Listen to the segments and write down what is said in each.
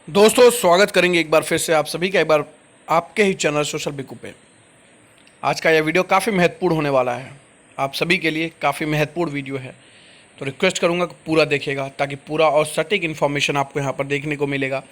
दोस्तों स्वागत करेंगे एक बार फिर से आप सभी का एक बार आपके ही चैनल सोशल बिकू पे। आज का यह वीडियो काफ़ी महत्वपूर्ण होने वाला है, आप सभी के लिए काफ़ी महत्वपूर्ण वीडियो है। तो रिक्वेस्ट करूंगा कि पूरा देखिएगा ताकि पूरा और सटीक इन्फॉर्मेशन आपको यहाँ पर देखने को मिलेगा।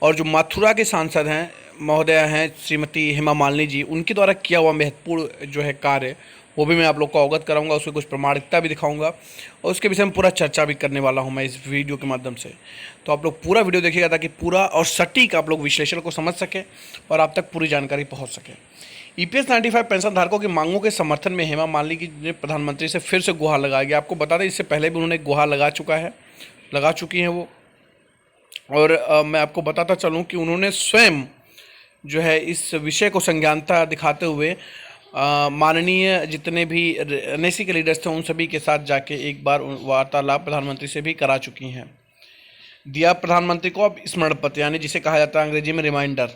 और जो मथुरा के सांसद हैं महोदय हैं श्रीमती हेमा मालिनी जी, उनके द्वारा किया हुआ महत्वपूर्ण जो है कार्य वो भी मैं आप लोग को अवगत कराऊंगा, उसकी कुछ प्रमाणिकता भी दिखाऊंगा और उसके विषय में पूरा चर्चा भी करने वाला हूं मैं इस वीडियो के माध्यम से। तो आप लोग पूरा वीडियो देखिएगा ताकि पूरा और सटीक आप लोग विश्लेषण को समझ सकें और आप तक पूरी जानकारी पहुंच सके। ईपीएस 95 पेंशन धारकों की मांगों के समर्थन में हेमा मालिनी की ने प्रधानमंत्री से फिर से गुहार लगाई गई। आपको बता दें इससे पहले भी उन्होंने गुहार लगा चुकी हैं वो। और मैं आपको बताता चलूं कि उन्होंने स्वयं जो है इस विषय को संज्ञानता दिखाते हुए माननीय जितने भी एनएससी के लीडर्स थे उन सभी के साथ जाके एक बार वार्तालाप प्रधानमंत्री से भी करा चुकी हैं। दिया प्रधानमंत्री को अब स्मरण पत्र, यानी जिसे कहा जाता है अंग्रेजी में रिमाइंडर।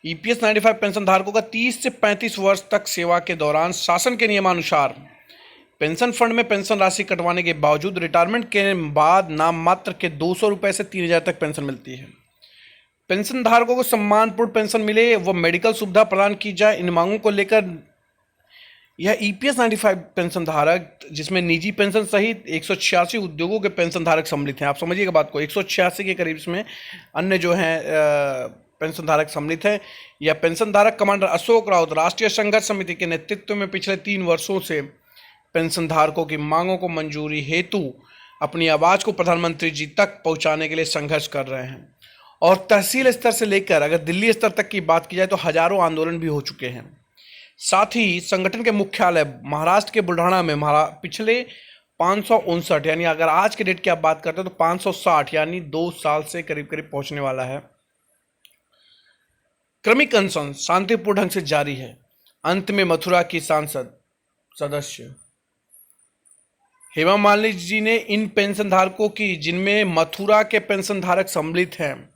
ईपीएस 95 पेंशन धारकों का 30 से 35 वर्ष तक सेवा के दौरान शासन के नियमानुसार पेंशन फंड में पेंशन राशि कटवाने के बावजूद रिटायरमेंट के बाद नाम मात्र के 200 रुपये से 3000 तक पेंशन मिलती है। पेंशन धारकों को सम्मानपूर्ण पेंशन मिले, वो मेडिकल सुविधा प्रदान की जाए, इन मांगों को लेकर यह ईपीएस 95 पेंशन धारक जिसमें निजी पेंशन सहित 186 उद्योगों के पेंशन धारक सम्मिलित हैं। आप समझिएगा बात को, 186 के करीब इसमें अन्य जो हैं पेंशन धारक सम्मिलित हैं। यह पेंशन धारक कमांडर अशोक राउत राष्ट्रीय संघर्ष समिति के नेतृत्व में पिछले 3 वर्षों से पेंशन धारकों की मांगों को मंजूरी हेतु अपनी आवाज़ को प्रधानमंत्री जी तक पहुंचाने के लिए संघर्ष कर रहे हैं। और तहसील स्तर से लेकर अगर दिल्ली स्तर तक की बात की जाए तो हजारों आंदोलन भी हो चुके हैं। साथ ही संगठन के मुख्यालय महाराष्ट्र के बुल्ढाना में पिछले 559 यानी अगर आज के डेट की आप बात करते हैं तो 560 यानी 2 साल से करीब करीब पहुंचने वाला है। क्रमिक अनशन शांतिपूर्ण ढंग से जारी है। अंत में मथुरा की सांसद सदस्य हेमा मालिनी जी ने इन पेंशन धारकों की, जिनमें मथुरा के पेंशन धारक सम्मिलित हैं,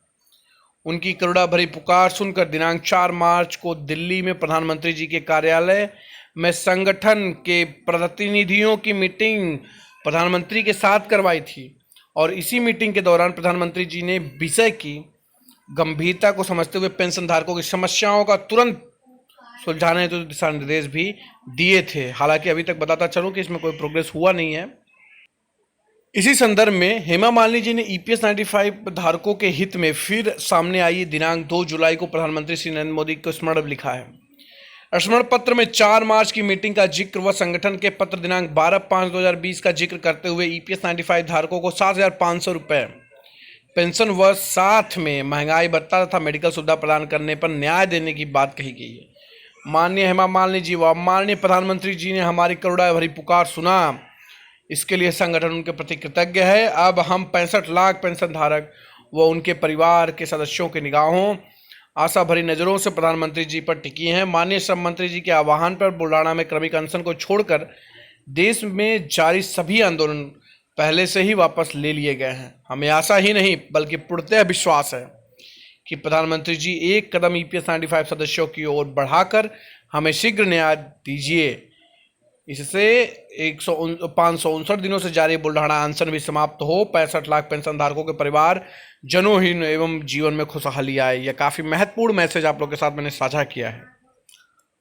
उनकी करुणा भरी पुकार सुनकर दिनांक 4 मार्च को दिल्ली में प्रधानमंत्री जी के कार्यालय में संगठन के प्रतिनिधियों की मीटिंग प्रधानमंत्री के साथ करवाई थी। और इसी मीटिंग के दौरान प्रधानमंत्री जी ने विषय की गंभीरता को समझते हुए पेंशन धारकों की समस्याओं का तुरंत सुलझाने हेतु दिशा निर्देश भी दिए थे। हालांकि अभी तक बताता चलूं कि इसमें कोई प्रोग्रेस हुआ नहीं है। इसी संदर्भ में हेमा मालिनी जी ने ईपीएस 95 धारकों के हित में फिर सामने आई दिनांक 2 जुलाई को प्रधानमंत्री श्री नरेंद्र मोदी को स्मरण लिखा है। स्मरण पत्र में 4 मार्च की मीटिंग का जिक्र व संगठन के पत्र दिनांक 12/5/2020 का जिक्र करते हुए ईपीएस 95 धारकों को 7,500 रुपये पेंशन व साथ में महंगाई भत्ता तथा मेडिकल सुविधा प्रदान करने पर न्याय देने की बात कही गई है। माननीय हेमा मालिनी जी व माननीय प्रधानमंत्री जी ने हमारी करुणा भरी पुकार सुना, इसके लिए संगठन उनके प्रति कृतज्ञ है। अब हम 65 लाख पेंशन धारक व उनके परिवार के सदस्यों के निगाहों आशा भरी नज़रों से प्रधानमंत्री जी पर टिकी हैं। माननीय श्रम मंत्री जी के आह्वान पर बुल्ढाना में क्रमिक अनशन को छोड़कर देश में जारी सभी आंदोलन पहले से ही वापस ले लिए गए हैं। हमें आशा ही नहीं बल्कि पूर्णतः विश्वास है कि प्रधानमंत्री जी एक कदम ईपीएस 95 सदस्यों की ओर बढ़ाकर हमें शीघ्र न्याय दीजिए। इससे 559 दिनों से जारी बुल्ढाना अनशन भी समाप्त हो, 65 लाख पेंशन धारकों के परिवार जनोहीन एवं जीवन में खुशहाली आए। यह काफ़ी महत्वपूर्ण मैसेज आप लोग के साथ मैंने साझा किया है।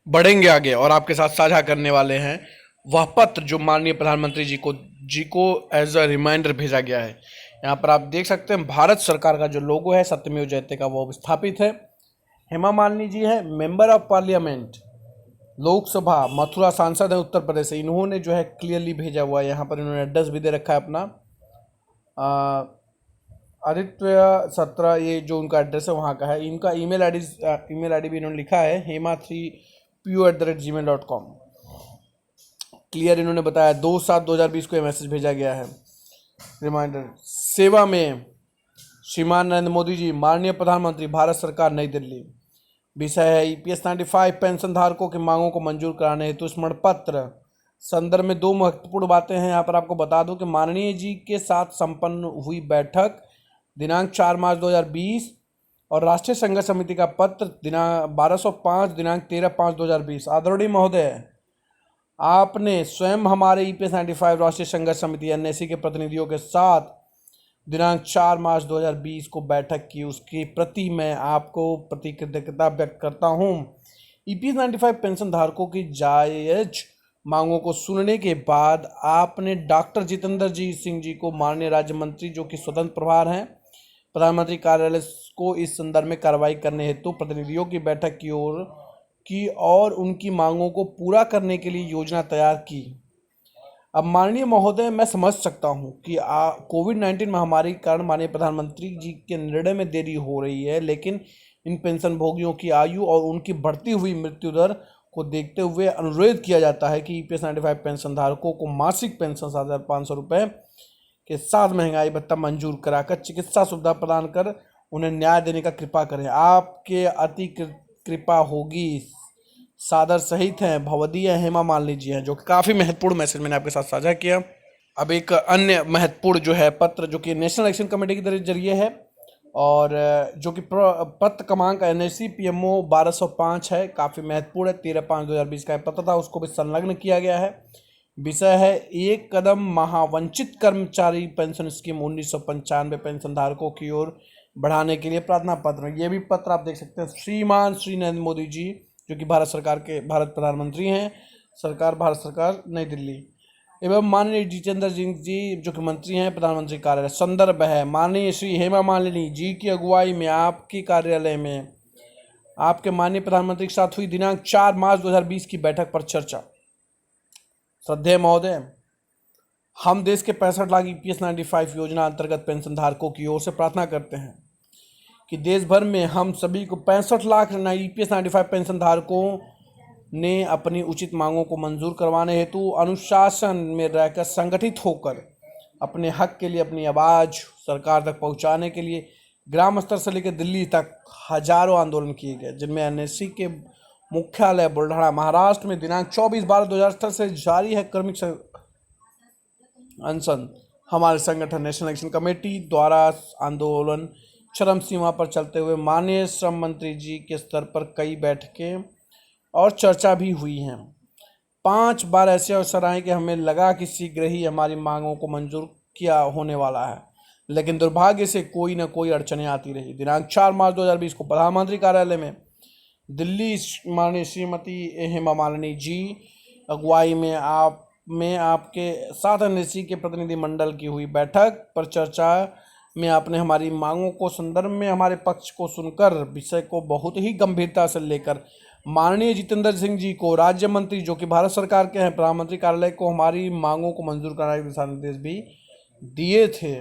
बढ़ेंगे आगे और आपके साथ साझा करने वाले हैं वह पत्र जो माननीय प्रधानमंत्री जी को एज अ रिमाइंडर भेजा गया है। यहाँ पर आप देख सकते हैं भारत सरकार का जो लोगो है सत्यमेव जयते का वो स्थापित है। हेमा मालिनी जी है member of parliament Lok Sabha Mathura सांसद है उत्तर प्रदेश से। इन्होंने जो है क्लियरली भेजा हुआ है, यहाँ पर इन्होंने एड्रेस भी दे रखा है अपना आदित्य 17 ये जो उनका एड्रेस है वहाँ का है। इनका ईमेल आईडी भी इन्होंने लिखा है hema3pu@gmail.com। क्लियर इन्होंने बताया 2/7/2020 को ये मैसेज भेजा गया है। रिमाइंडर सेवा में श्रीमान नरेंद्र मोदी जी माननीय प्रधानमंत्री भारत सरकार नई दिल्ली। विषय है ईपीएस 95 पेंशन धारकों की मांगों को मंजूर कराने हेतु स्मरण पत्र। संदर्भ में 2 महत्वपूर्ण बातें हैं। यहाँ पर आपको बता दूं कि माननीय जी के साथ संपन्न हुई बैठक दिनांक 4 मार्च 2020 और राष्ट्रीय संघर्ष समिति का पत्र दिनांक 1205 दिनांक 13/5/2020। आदरणीय महोदय, आपने स्वयं हमारे ईपीएस 95 राष्ट्रीय संघर्ष समिति एनएससी के प्रतिनिधियों के साथ दिनांक 4 मार्च 2020 को बैठक की, उसकी प्रति मैं आपको प्रति कृतज्ञता व्यक्त करता हूं। ईपीएस 95 पेंशन धारकों की जायज मांगों को सुनने के बाद आपने डॉक्टर जितेंद्र जी सिंह जी को माननीय राज्य मंत्री जो कि स्वतंत्र प्रभार हैं प्रधानमंत्री कार्यालय को इस संदर्भ में कार्रवाई करने हेतु प्रतिनिधियों की बैठक की और उनकी मांगों को पूरा करने के लिए योजना तैयार की। अब माननीय महोदय, मैं समझ सकता हूं कि कोविड-19 महामारी के कारण माननीय प्रधानमंत्री जी के निर्णय में देरी हो रही है, लेकिन इन पेंशन भोगियों की आयु और उनकी बढ़ती हुई मृत्यु दर को देखते हुए अनुरोध किया जाता है कि ईपीएस 95 पेंशन धारकों को मासिक पेंशन 7,500 रुपये के साथ महंगाई भत्ता मंजूर कराकर चिकित्सा सुविधा प्रदान कर उन्हें न्याय देने का कृपा करें। आपके अति कृपा होगी। सादर सहित हैं भवदीय हेमा मालिनी जी हैं, जो काफ़ी महत्वपूर्ण मैसेज मैंने आपके साथ साझा किया। अब एक अन्य महत्वपूर्ण जो है पत्र जो कि नेशनल इलेक्शन कमेटी के जरिए है और जो कि पत्र क्रमांक NSC PMO 1205 है, काफ़ी महत्वपूर्ण है। 13/5/2020 का पत्र था, उसको भी संलग्न किया गया है। विषय है एक कदम महावंचित कर्मचारी पेंशन स्कीम 1995 पेंशन धारकों की ओर बढ़ाने के लिए प्रार्थना पत्र। ये भी पत्र आप देख सकते हैं। श्रीमान श्री नरेंद्र मोदी जी जो कि भारत प्रधानमंत्री हैं, भारत सरकार नई दिल्ली, एवं माननीय जितेंद्र सिंह जी जो कि मंत्री हैं प्रधानमंत्री कार्यालय। संदर्भ है माननीय श्री हेमा मालिनी जी की अगुवाई में आपके कार्यालय में आपके माननीय प्रधानमंत्री के साथ हुई दिनांक 4 मार्च 2020 की बैठक पर चर्चा। श्रद्धेय महोदय, हम देश के 65 लाख ईपीएस 95 योजना अंतर्गत पेंशन धारकों की ओर से प्रार्थना करते हैं कि देश भर में हम सभी को 65 लाख ईपीएस 95 पेंशन धारकों ने अपनी उचित मांगों को मंजूर करवाने हेतु अनुशासन में रहकर संगठित होकर अपने हक के लिए अपनी आवाज़ सरकार तक पहुंचाने के लिए ग्राम स्तर से लेकर दिल्ली तक हजारों आंदोलन किए गए, जिनमें एनएससी के मुख्यालय बुल्ढाना महाराष्ट्र में दिनांक 24/12/2018 से जारी है क्रमिक अनशन। हमारे संगठन नेशनल एक्शन कमेटी द्वारा आंदोलन चरम सीमा पर चलते हुए माननीय श्रम मंत्री जी के स्तर पर कई बैठकें और चर्चा भी हुई हैं। 5 बार ऐसे अवसर आए कि हमें लगा कि शीघ्र ही हमारी मांगों को मंजूर किया होने वाला है, लेकिन दुर्भाग्य से कोई न कोई अड़चनें आती रही। दिनांक 4 मार्च 2020 को प्रधानमंत्री कार्यालय में दिल्ली माननीय श्रीमती हेमा मालिनी जी अगुवाई में आपके साथ एनएससी के प्रतिनिधि मंडल की हुई बैठक पर चर्चा में आपने हमारी मांगों को संदर्भ में हमारे पक्ष को सुनकर विषय को बहुत ही गंभीरता से लेकर माननीय जितेंद्र सिंह जी को राज्य मंत्री जो कि भारत सरकार के हैं प्रधानमंत्री कार्यालय को हमारी मांगों को मंजूर कराने के दिशा निर्देश भी दिए थे।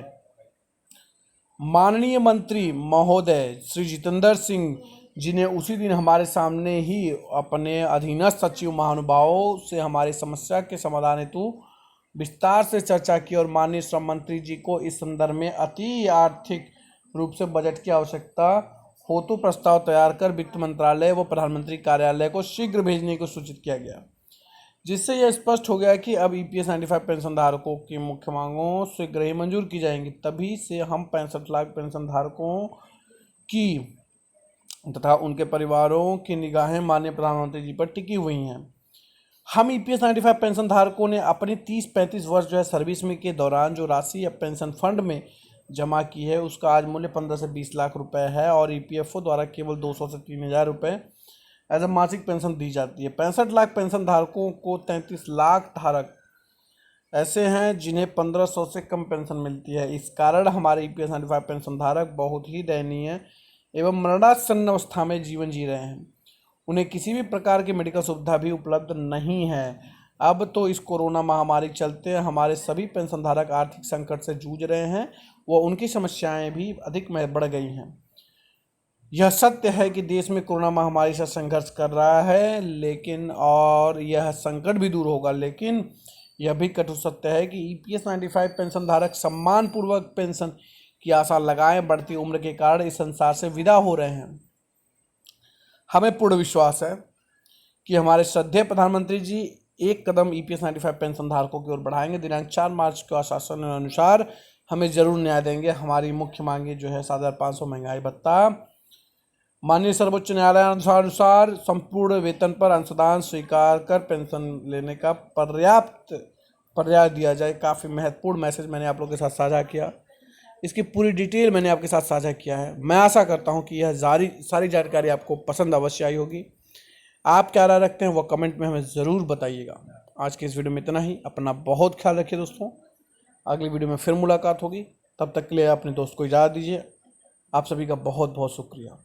माननीय मंत्री महोदय श्री जितेंद्र सिंह जी ने उसी दिन हमारे सामने ही अपने अधीनस्थ सचिव महानुभावों से हमारी समस्या के समाधान हेतु विस्तार से चर्चा की और माननीय श्रम मंत्री जी को इस संदर्भ में अति आर्थिक रूप से बजट की आवश्यकता हेतु प्रस्ताव तैयार कर वित्त मंत्रालय व प्रधानमंत्री कार्यालय को शीघ्र भेजने को सूचित किया गया, जिससे यह स्पष्ट हो गया कि अब ईपीएस 95 पेंशन धारकों की मुख्य मांगों शीघ्र ही मंजूर की जाएंगी। तभी से हम 65 लाख पेंशन धारकों की तथा उनके परिवारों की निगाहें माननीय प्रधानमंत्री जी पर टिकी हुई हैं। हम ईपीएस 95 पेंशन धारकों ने अपनी 30-35 वर्ष जो है सर्विस में के दौरान जो राशि अब पेंशन फंड में जमा की है उसका आज मूल्य 15 से 20 लाख रुपए है और ईपीएफओ द्वारा केवल 200 से 3,000 रुपये एज अ मासिक पेंशन दी जाती है। 65 लाख पेंशन धारकों को 33 लाख धारक ऐसे हैं जिन्हें 1500 से कम पेंशन मिलती है। इस कारण हमारे ईपीएस 95 पेंशन धारक बहुत ही दयनीय एवं मरणासन्न अवस्था में जीवन जी रहे हैं। उन्हें किसी भी प्रकार की मेडिकल सुविधा भी उपलब्ध नहीं है। अब तो इस कोरोना महामारी के चलते हमारे सभी पेंशनधारक आर्थिक संकट से जूझ रहे हैं व उनकी समस्याएं भी अधिक बढ़ गई हैं। यह सत्य है कि देश में कोरोना महामारी से संघर्ष कर रहा है लेकिन और यह संकट भी दूर होगा, लेकिन यह भी कटु सत्य है कि ईपीएस 95 पेंशनधारक सम्मानपूर्वक पेंशन की आशा लगाए बढ़ती उम्र के कारण इस संसार से विदा हो रहे हैं। हमें पूर्ण विश्वास है कि हमारे श्रद्धेय प्रधानमंत्री जी एक कदम ईपीएस 95 पेंशन धारकों की ओर बढ़ाएंगे। दिनांक 4 मार्च के आश्वासन अनुसार हमें जरूर न्याय देंगे। हमारी मुख्य मांगे जो है 7,500 महंगाई भत्ता, माननीय सर्वोच्च न्यायालय अनुसार संपूर्ण वेतन पर अंशदान स्वीकार कर पेंशन लेने का पर्याय दिया जाए। काफ़ी महत्वपूर्ण मैसेज मैंने आप लोगों के साथ साझा किया। इसकी पूरी डिटेल मैंने आपके साथ साझा किया है। मैं आशा करता हूं कि यह सारी जानकारी आपको पसंद अवश्य आई होगी। आप क्या राय रखते हैं वो कमेंट में हमें ज़रूर बताइएगा। आज के इस वीडियो में इतना ही। अपना बहुत ख्याल रखिए दोस्तों। अगली वीडियो में फिर मुलाकात होगी। तब तक के लिए अपने दोस्त को इजाज़त दीजिए। आप सभी का बहुत बहुत शुक्रिया।